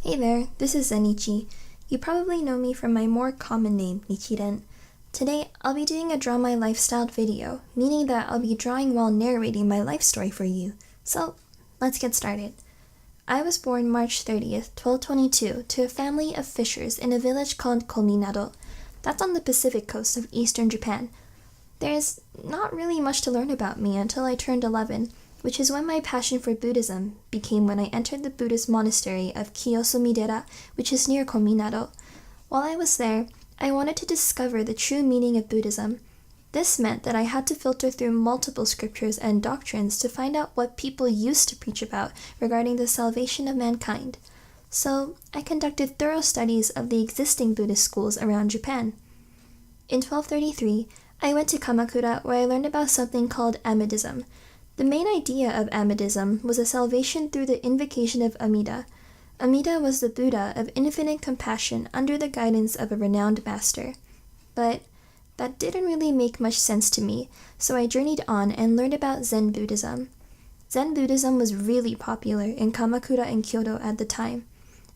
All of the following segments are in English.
Hey there, this is Zenichi. You probably know me from my more common name, Nichiren. Today, I'll be doing a Draw My Lifestyle video, meaning that I'll be drawing while narrating my life story for you. So, let's get started. I was born March 30th, 1222, to a family of fishers in a village called Kominado. That's on the Pacific coast of eastern Japan. There's not really much to learn about me until I turned 11, which is when my passion for Buddhism became when I entered the Buddhist monastery of Kiyosumi-dera, which is near Kominado. While I was there, I wanted to discover the true meaning of Buddhism. This meant that I had to filter through multiple scriptures and doctrines to find out what people used to preach about regarding the salvation of mankind. So, I conducted thorough studies of the existing Buddhist schools around Japan. In 1233, I went to Kamakura where I learned about something called Amidism. The main idea of Amidism was a salvation through the invocation of Amida. Amida was the Buddha of infinite compassion under the guidance of a renowned master. But that didn't really make much sense to me, so I journeyed on and learned about Zen Buddhism. Zen Buddhism was really popular in Kamakura and Kyoto at the time.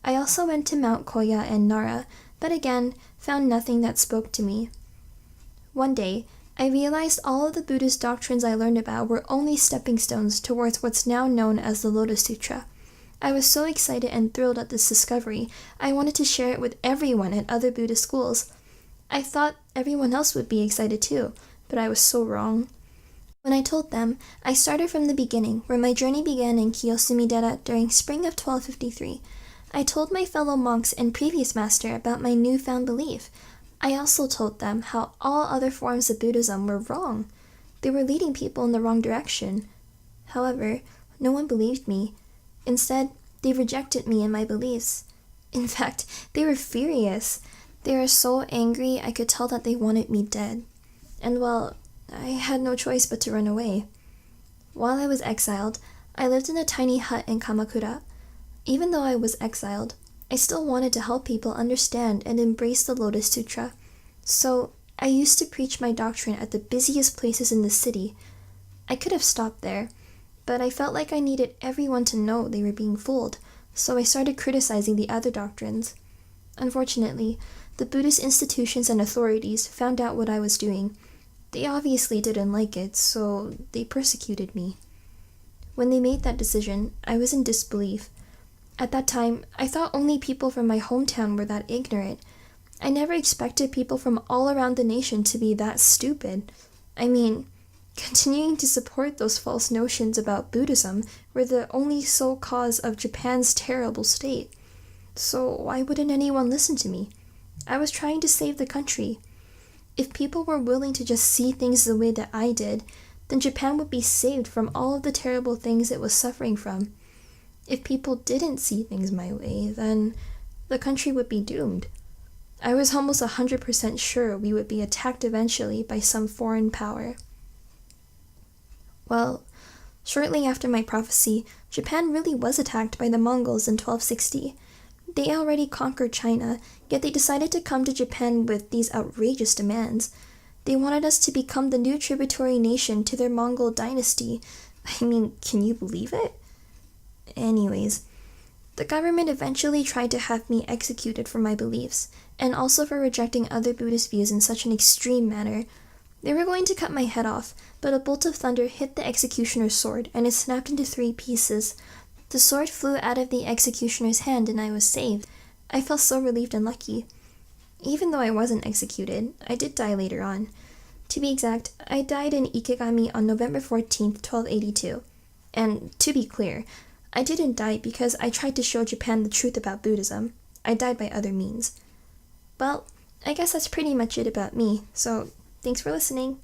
I also went to Mount Koya and Nara, but again, found nothing that spoke to me. One day, I realized all of the Buddhist doctrines I learned about were only stepping stones towards what's now known as the Lotus Sutra. I was so excited and thrilled at this discovery, I wanted to share it with everyone at other Buddhist schools. I thought everyone else would be excited too, but I was so wrong. When I told them, I started from the beginning, where my journey began in Kiyosumi-dera during spring of 1253. I told my fellow monks and previous master about my newfound belief. I also told them how all other forms of Buddhism were wrong. They were leading people in the wrong direction. However, no one believed me. Instead, they rejected me and my beliefs. In fact, they were furious. They were so angry I could tell that they wanted me dead. And well, I had no choice but to run away. While I was exiled, I lived in a tiny hut in Kamakura. Even though I was exiled, I still wanted to help people understand and embrace the Lotus Sutra. So, I used to preach my doctrine at the busiest places in the city. I could have stopped there, but I felt like I needed everyone to know they were being fooled, so I started criticizing the other doctrines. Unfortunately, the Buddhist institutions and authorities found out what I was doing. They obviously didn't like it, so they persecuted me. When they made that decision, I was in disbelief. At that time, I thought only people from my hometown were that ignorant. I never expected people from all around the nation to be that stupid. I mean, continuing to support those false notions about Buddhism were the only sole cause of Japan's terrible state. So why wouldn't anyone listen to me? I was trying to save the country. If people were willing to just see things the way that I did, then Japan would be saved from all of the terrible things it was suffering from. If people didn't see things my way, then the country would be doomed. I was almost 100% sure we would be attacked eventually by some foreign power. Well, shortly after my prophecy, Japan really was attacked by the Mongols in 1260. They already conquered China, yet they decided to come to Japan with these outrageous demands. They wanted us to become the new tributary nation to their Mongol dynasty. I mean, can you believe it? Anyways, the government eventually tried to have me executed for my beliefs, and also for rejecting other Buddhist views in such an extreme manner. They were going to cut my head off, but a bolt of thunder hit the executioner's sword, and it snapped into 3 pieces. The sword flew out of the executioner's hand, and I was saved. I felt so relieved and lucky. Even though I wasn't executed, I did die later on. To be exact, I died in Ikegami on November 14th, 1282. And to be clear, I didn't die because I tried to show Japan the truth about Buddhism. I died by other means. Well, I guess that's pretty much it about me, so thanks for listening.